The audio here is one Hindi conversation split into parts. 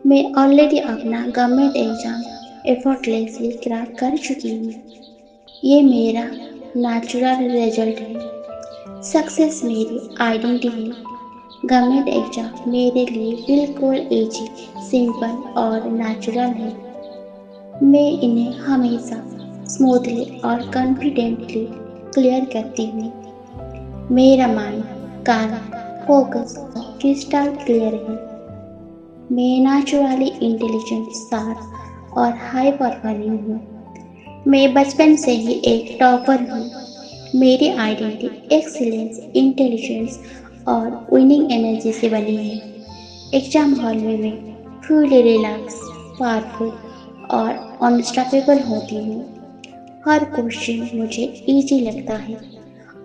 मैं ऑलरेडी अपना गवर्नमेंट एग्ज़ाम एफर्टलेसली क्रैक कर चुकी हूँ। ये मेरा नेचुरल रिजल्ट है। सक्सेस मेरी आइडेंटिटी है। गवर्नमेंट एग्ज़ाम मेरे लिए बिल्कुल ईजी, सिंपल और नेचुरल है। मैं इन्हें हमेशा स्मूथली और कॉन्फिडेंटली क्लियर करती हूँ। मेरा माइंड काम, फोकस और क्रिस्टल क्लियर है। मैं नेचुरली इंटेलिजेंट, शार्प और हाई परफॉर्मिंग हूँ। मैं बचपन से ही एक टॉपर हूँ। मेरी आइडेंटिटी एक्सीलेंस, इंटेलिजेंस और विनिंग एनर्जी से बनी है। एग्जाम हॉल में मैं फुली रिलैक्स, पावरफुल और अनस्टॉपेबल होती हूँ। हर क्वेश्चन मुझे इजी लगता है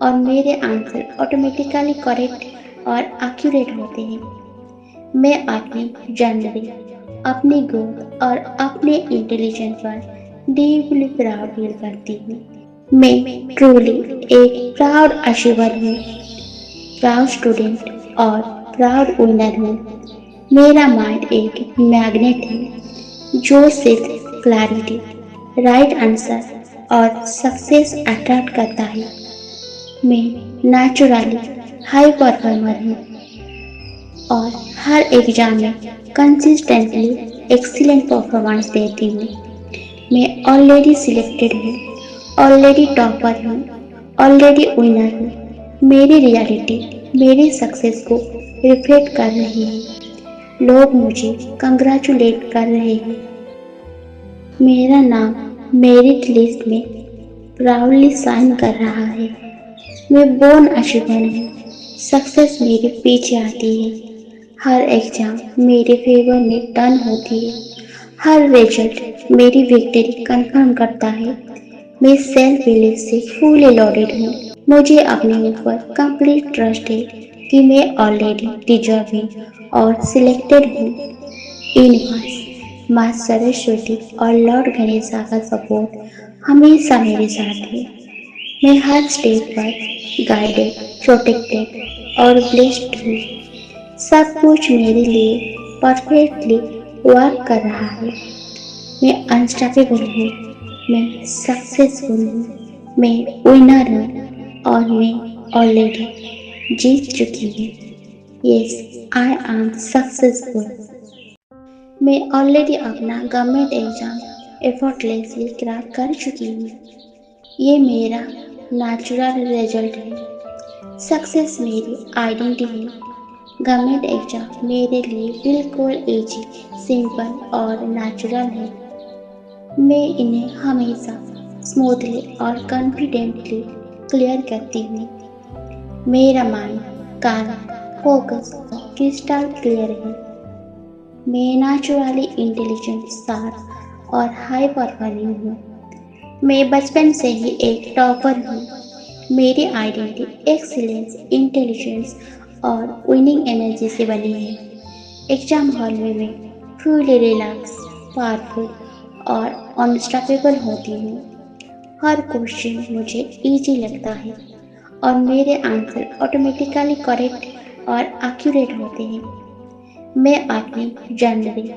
और मेरे आंसर ऑटोमेटिकली करेक्ट और एक्यूरेट होते हैं। मैं अपनी जर्नी, अपनी ग्रोथ और अपने इंटेलिजेंस पर डीपली प्राउड फील करती हूँ। मैं ट्रूली एक प्राउड अचीवर हूँ, प्राउड स्टूडेंट और प्राउड विनर हूँ। मेरा माइंड एक मैग्नेट है जो सिर्फ क्लैरिटी, राइट आंसर और सक्सेस अट्रैक्ट करता है। मैं नेचुरली हाई परफॉर्मर हूँ और हर एग्जाम में कंसिस्टेंटली एक्सीलेंट परफॉर्मेंस देती हूँ। मैं ऑलरेडी सिलेक्टेड हूँ, ऑलरेडी टॉपर हूँ, ऑलरेडी विनर हूँ। मेरी रियलिटी मेरी सक्सेस को रिफ्लेक्ट कर रही है। लोग मुझे कंग्रेचुलेट कर रहे हैं। मेरा नाम मेरिट लिस्ट में प्राउडली साइन कर रहा है। मैं बोर्न अचीवर हूँ। सक्सेस मेरे पीछे आती है। हर एग्जाम मेरे फेवर में टर्न होती है। हर रिजल्ट मेरी विक्ट्री कंफर्म करता है। मैं सेल्फ बिलीफ से फुली लोडेड हूँ। मुझे अपने ऊपर कंप्लीट ट्रस्ट है कि मैं ऑलरेडी डिजर्विंग और सिलेक्टेड हूँ। यूनिवर्स, माँ सरस्वती और लॉर्ड गणेशा का सपोर्ट हमेशा मेरे साथ है। मैं हर स्टेप पर गाइडेड, प्रोटेक्टेड और ब्लेस्ड हूँ। सब कुछ मेरे लिए परफेक्टली वर्क कर रहा है। मैं अनस्टॉपेबल हूँ, मैं सक्सेसफुल हूँ, मैं विनर हूँ और मैं ऑलरेडी जीत चुकी हूँ। Yes, I am successful. मैं ऑलरेडी अपना गवर्नमेंट एग्ज़ाम एफर्टलेसली क्रैक कर चुकी हूँ। ये मेरा नेचुरल रिजल्ट है। सक्सेस मेरी आइडेंटिटी है। गवर्नमेंट एग्ज़ाम मेरे लिए बिल्कुल ईजी, सिंपल और नेचुरल है। मैं इन्हें हमेशा स्मूथली और कॉन्फिडेंटली क्लियर करती हूँ। मेरा माइंड काम, फोकस और क्रिस्टल क्लियर है। मैं नेचुरली इंटेलिजेंट, शार्प और हाई परफॉर्मिंग हूँ। मैं बचपन से ही एक टॉपर हूँ। मेरी आइडेंटिटी एक्सीलेंस, इंटेलिजेंस और विनिंग एनर्जी से बनी है। एग्जाम हॉल में मैं फुली रिलैक्स, पावरफुल और अनस्टॉपेबल होती हूँ। हर क्वेश्चन मुझे इजी लगता है और मेरे आंसर ऑटोमेटिकली करेक्ट और एक्यूरेट होते हैं। मैं अपनी जर्नी,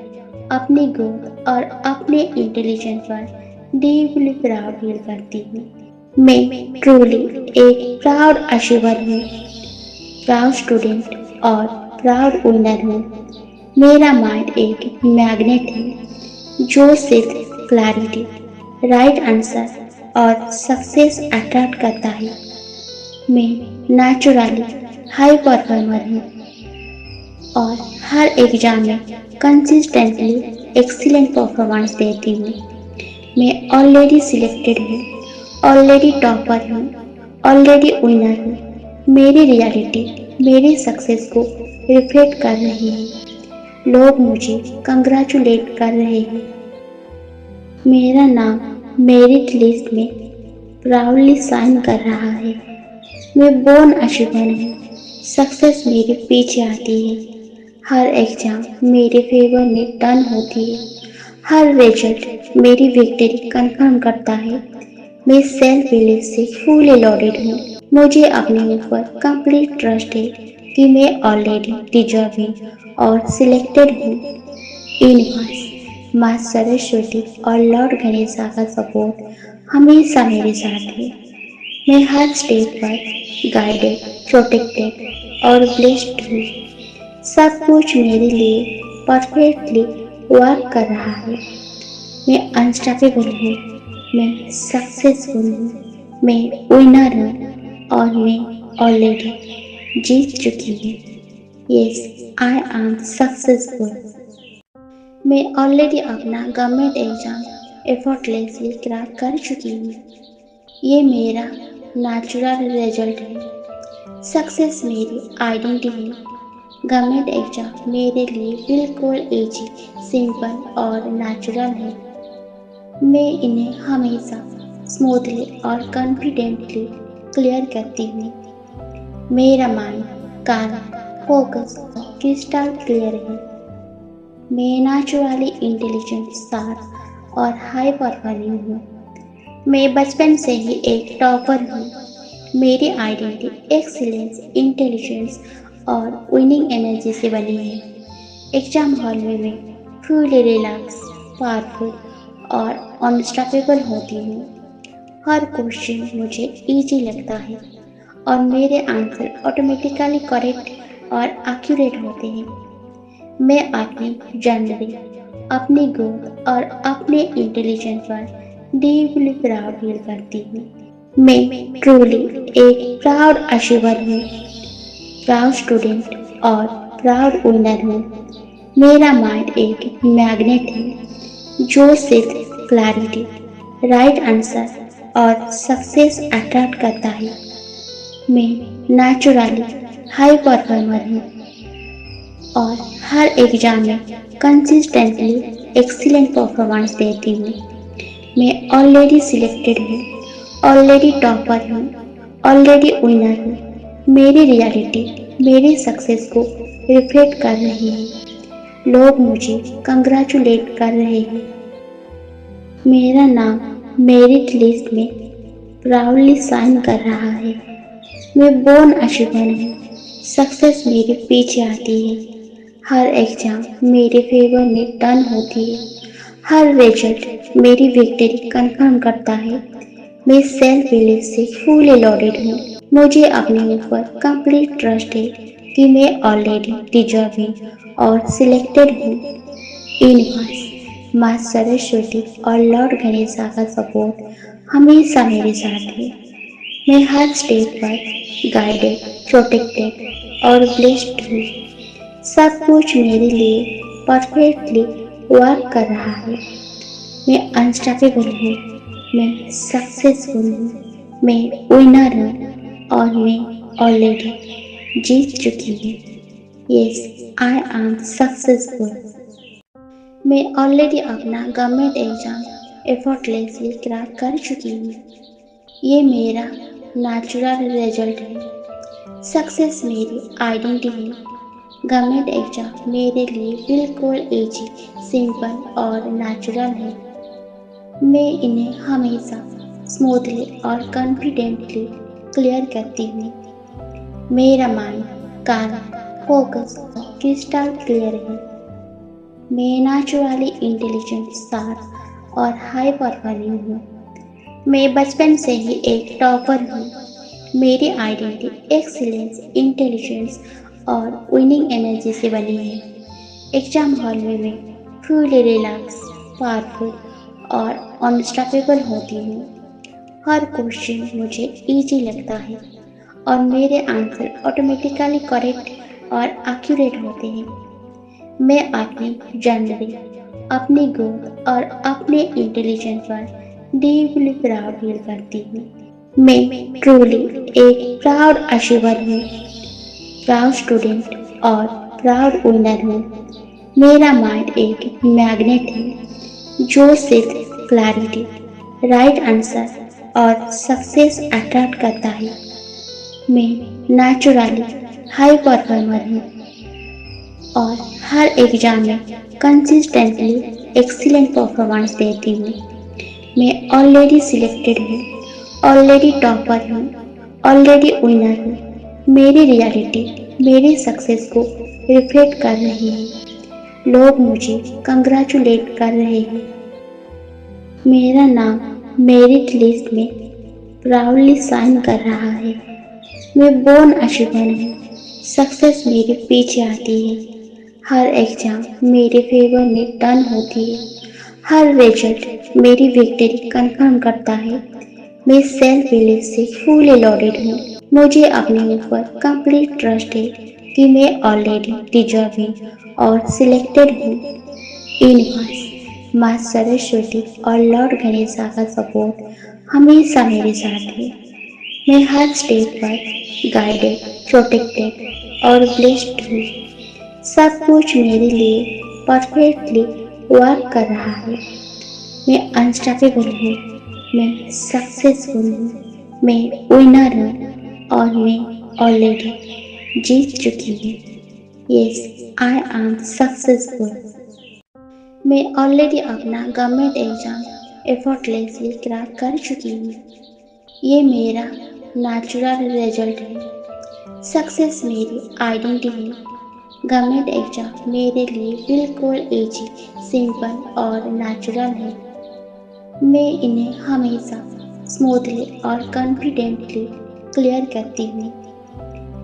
अपनी ग्रोथ और अपने इंटेलिजेंस पर डीपली प्राउड फील करती हूँ। मैं ट्रूली एक प्राउड अचीवर हूँ, प्राउड स्टूडेंट और प्राउड विनर हूँ। मेरा माइंड एक मैग्नेट है जो सिर्फ क्लैरिटी, राइट आंसर और सक्सेस अट्रैक्ट करता है। मैं नेचुरली हाई परफॉर्मर हूँ और हर एग्जाम में कंसिस्टेंटली एक्सीलेंट परफॉर्मेंस देती हूँ। मैं ऑलरेडी सिलेक्टेड हूँ, ऑलरेडी टॉपर हूँ, ऑलरेडी विनर हूँ। मेरी रियलिटी मेरी सक्सेस को रिफ्लेक्ट कर रही है। लोग मुझे कंग्रेचुलेट कर रहे हैं। मेरा नाम मेरिट लिस्ट में प्राउडली साइन कर रहा है। मैं बोर्न अचीवर हूँ। सक्सेस मेरे पीछे आती है। हर एग्जाम मेरे फेवर में टर्न होती है। हर रिजल्ट मेरी विक्ट्री कंफर्म करता है। मैं सेल्फ बिलीफ से फुली लोडेड हूँ। मुझे अपने ऊपर कंप्लीट ट्रस्ट है कि मैं ऑलरेडी डिजर्विंग और सिलेक्टेड हूँ। यूनिवर्स, माँ सरस्वती और लॉर्ड गणेशा का सपोर्ट हमेशा मेरे साथ है। मैं हर स्टेप पर गाइडेड, प्रोटेक्टेड और ब्लेस्ड हूँ। सब कुछ मेरे लिए परफेक्टली वर्क कर रहा है। मैं अनस्टॉपेबल हूँ, मैं सक्सेसफुल हूँ, मैं विनर हूँ और मैं ऑलरेडी जीत चुकी हूँ। Yes, I am successful. मैं ऑलरेडी अपना गवर्नमेंट एग्जाम एफर्टलेसली क्रैक कर चुकी हूँ। ये मेरा नेचुरल रिजल्ट है। सक्सेस मेरी आइडेंटिटी है। गवर्नमेंट एग्जाम मेरे लिए बिल्कुल इजी, सिंपल और नेचुरल है। मैं इन्हें हमेशा स्मूथली और कॉन्फिडेंटली क्लियर करती हूँ। मेरा माइंड काम, फोकस और क्रिस्टल क्लियर है। मैं नेचुरली इंटेलिजेंट, शार्प और हाई परफॉर्मिंग हूँ। मैं बचपन से ही एक टॉपर हूँ। मेरी आइडेंटिटी एक्सीलेंस, इंटेलिजेंस और विनिंग एनर्जी से बनी है। एग्जाम हॉल में मैं फुली रिलैक्स, पावरफुल और अनस्टॉपेबल होती हूँ। हर क्वेश्चन मुझे इजी लगता है और मेरे आंसर ऑटोमेटिकली करेक्ट और एक्यूरेट होते हैं। मैं अपनी जर्नी, अपनी ग्रोथ और अपने इंटेलिजेंस पर डीपली प्राउड फील करती हूँ। मैं ट्रूली एक प्राउड अचीवर हूँ, प्राउड स्टूडेंट और प्राउड विनर हूँ। मेरा माइंड एक मैग्नेट है जो सिर्फ क्लैरिटी, राइट आंसर और सक्सेस अट्रैक्ट करता है। मैं नेचुरली हाई परफॉर्मर हूँ और हर एग्जाम में कंसिस्टेंटली एक्सीलेंट परफॉर्मेंस देती हूँ। मैं ऑलरेडी सिलेक्टेड हूँ, ऑलरेडी टॉपर हूँ, ऑलरेडी विनर हूँ। मेरी रियलिटी मेरी सक्सेस को रिफ्लेक्ट कर रही है। लोग मुझे कंग्रेचुलेट कर रहे हैं। मेरा नाम मेरिट लिस्ट में प्राउडली साइन कर रहा है। मैं बोर्न अचीवर हूँ। सक्सेस मेरे पीछे आती है। हर एग्जाम मेरे फेवर में टर्न होती है। हर रिजल्ट मेरी विक्ट्री कंफर्म करता है। मैं सेल्फ बिलीव से फुली लोडेड हूँ। मुझे अपने ऊपर कंप्लीट ट्रस्ट है कि मैं ऑलरेडी डिजर्विंग और सिलेक्टेड हूँ। यूनिवर्स, माँ सरस्वती और लॉर्ड गणेशा का सपोर्ट हमेशा मेरे साथ है। मैं हर स्टेप पर गाइडेड, प्रोटेक्टेड और ब्लेस्ड हूँ। सब कुछ मेरे लिए परफेक्टली वर्क कर रहा है। मैं अनस्टॉपेबल हूँ, मैं सक्सेसफुल हूँ, मैं विनर हूँ और मैं ऑलरेडी जीत चुकी हूँ। Yes, I am successful. मैं ऑलरेडी अपना गवर्नमेंट एग्जाम एफर्टलेसली क्रैक कर चुकी हूँ। ये मेरा नेचुरल रिजल्ट है। सक्सेस मेरी आइडेंटिटी है। गवर्नमेंट एग्जाम मेरे लिए बिल्कुल इजी, सिंपल और नेचुरल है। मैं इन्हें हमेशा स्मूथली और कॉन्फिडेंटली क्लियर करती हूँ। मेरा माइंड काम, फोकस और क्रिस्टल क्लियर है। मैं नेचुरली इंटेलिजेंट, शार्प और हाई परफॉर्मिंग हूँ। मैं बचपन से ही एक टॉपर हूँ। मेरी आइडेंटिटी एक्सीलेंस, इंटेलिजेंस और विनिंग एनर्जी से बनी है। एग्जाम हॉल में मैं फुली रिलैक्स, पावरफुल और अनस्टॉपेबल होती हूँ। हर क्वेश्चन मुझे इजी लगता है और मेरे आंसर ऑटोमेटिकली करेक्ट और एक्यूरेट होते हैं। मैं अपनी जर्नी, अपनी ग्रोथ और अपने इंटेलिजेंस पर डीपली प्राउड फील करती हूँ। मैं ट्रूली एक प्राउड अचीवर हूँ, प्राउड स्टूडेंट और प्राउड विनर हूँ। मेरा माइंड एक मैग्नेट है जो सिर्फ क्लैरिटी, राइट आंसर और सक्सेस अट्रैक्ट करता है। मैं नेचुरली हाई परफॉर्मर हूँ और हर एग्जाम में कंसिस्टेंटली एक्सीलेंट परफॉर्मेंस देती हूँ। मैं ऑलरेडी सिलेक्टेड हूँ, ऑलरेडी टॉपर हूँ, ऑलरेडी विनर हूँ। मेरी रियलिटी मेरी सक्सेस को रिफ्लेक्ट कर रही है। लोग मुझे कंग्रेचुलेट कर रहे हैं। मेरा नाम मेरिट लिस्ट में प्राउडली साइन कर रहा है। मैं बोर्न अचीवर हूँ। सक्सेस मेरे पीछे आती है। हर एग्जाम मेरे फेवर में टर्न होती है। हर रिजल्ट मेरी विक्ट्री कंफर्म करता है। मैं सेल्फ बिलीव से फुली लोडेड हूँ। मुझे अपने ऊपर कंप्लीट ट्रस्ट है कि मैं ऑलरेडी डिजर्विंग और सिलेक्टेड हूँ। यूनिवर्स, माँ सरस्वती और लॉर्ड गणेशा का सपोर्ट हमेशा मेरे साथ है। मैं हर स्टेप पर गाइडेड, प्रोटेक्टेड और ब्लेस्ड हूँ। सब कुछ मेरे लिए परफेक्टली वर्क कर रहा है। मैं अनस्टॉपेबल हूँ। मैं सक्सेसफुल हूँ। मैं विनर हूँ और मैं ऑलरेडी जीत चुकी हूँ। Yes, I am successful. मैं ऑलरेडी अपना गवर्नमेंट एग्जाम एफर्टलेसली क्रैक कर चुकी हूँ। ये मेरा नेचुरल रिजल्ट है। सक्सेस मेरी आइडेंटिटी है। गवर्नमेंट एग्जाम मेरे लिए बिल्कुल इजी, सिंपल और नेचुरल है। मैं इन्हें हमेशा स्मूथली और कॉन्फिडेंटली क्लियर करती हूँ।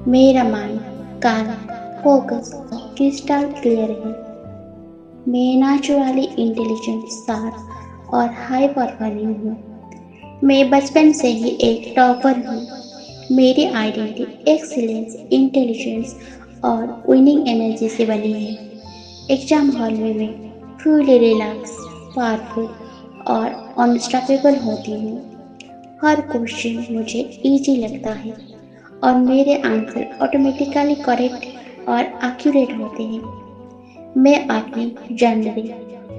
मेरा माइंड काम, फोकस और क्रिस्टल क्लियर है। मैं नेचुरली इंटेलिजेंट, शार्प और हाई परफॉर्मिंग हूँ। मैं बचपन से ही एक टॉपर हूँ। मेरी आइडेंटिटी एक्सीलेंस, इंटेलिजेंस और विनिंग एनर्जी से बनी है। एग्जाम हॉल में मैं फुली रिलैक्स, पावरफुल और अनस्टॉपेबल होती हूँ। हर क्वेश्चन मुझे इजी लगता है और मेरे आंसर ऑटोमेटिकली करेक्ट और एक्यूरेट होते हैं। मैं अपनी जर्नी,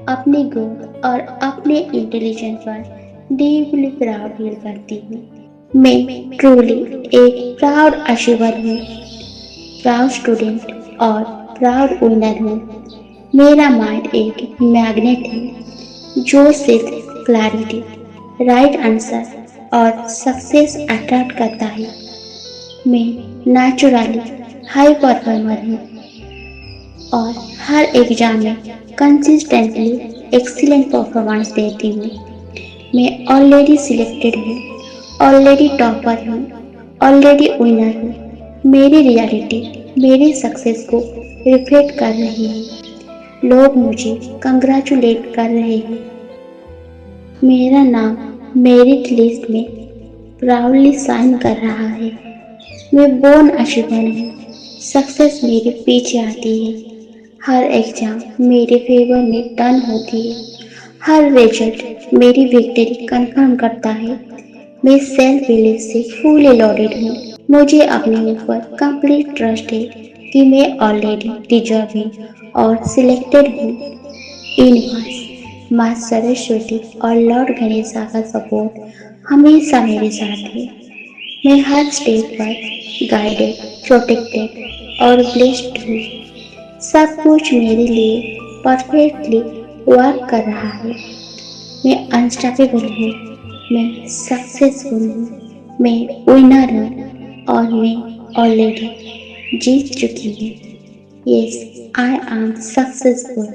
अपनी ग्रोथ और अपने इंटेलिजेंस पर डीपली प्राउड फील करती हूँ। मैं ट्रूली एक प्राउड अचीवर हूँ, प्राउड स्टूडेंट और प्राउड विनर हूँ। मेरा माइंड एक मैग्नेट है जो सिर्फ क्लैरिटी, राइट आंसर और सक्सेस अट्रैक्ट करता है। मैं नेचुरली हाई परफॉर्मर हूँ और हर एग्जाम में कंसिस्टेंटली एक्सीलेंट परफॉर्मेंस देती हूँ। मैं ऑलरेडी सिलेक्टेड हूँ, ऑलरेडी टॉपर हूँ, ऑलरेडी विनर हूँ। मेरी रियलिटी मेरी सक्सेस को रिफ्लेक्ट कर रही है। लोग मुझे कंग्रेचुलेट कर रहे हैं। मेरा नाम मेरिट लिस्ट में प्राउडली साइन कर रहा है। मैं बोर्न अचीवर हूँ। सक्सेस मेरे पीछे आती है। हर एग्जाम मेरे फेवर में टर्न होती है। हर रिजल्ट मेरी विक्ट्री कंफर्म करता है। मैं सेल्फ बिलीव से फुली लोडेड हूँ। मुझे अपने ऊपर कंप्लीट ट्रस्ट है कि मैं ऑलरेडी डिजर्विंग और सिलेक्टेड हूँ। यूनिवर्स, माँ सरस्वती और लॉर्ड गणेशा का सपोर्ट हमेशा मेरे साथ है। मैं हर स्टेप पर गाइडेड, प्रोटेक्टेड और ब्लेस्ड हूँ। सब कुछ मेरे लिए परफेक्टली वर्क कर रहा है। मैं अनस्टॉपेबल हूँ। मैं सक्सेसफुल हूँ। मैं विनर हूँ और मैं ऑलरेडी जीत चुकी हूँ। Yes, I am successful.